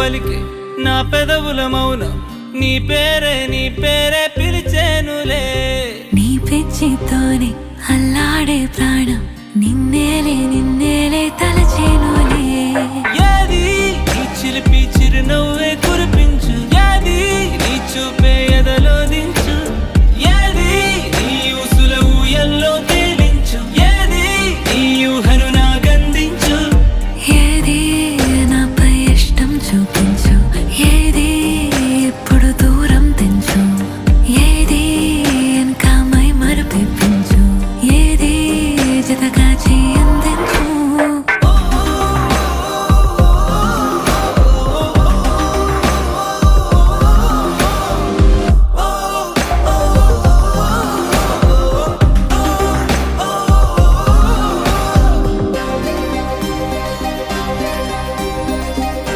పలికే నా పెదవుల మౌనం నీ పేరే పిలిచేనులే నీ పిచ్చితోనే అల్లాడే ప్రాణం నిన్నేలే తలచేను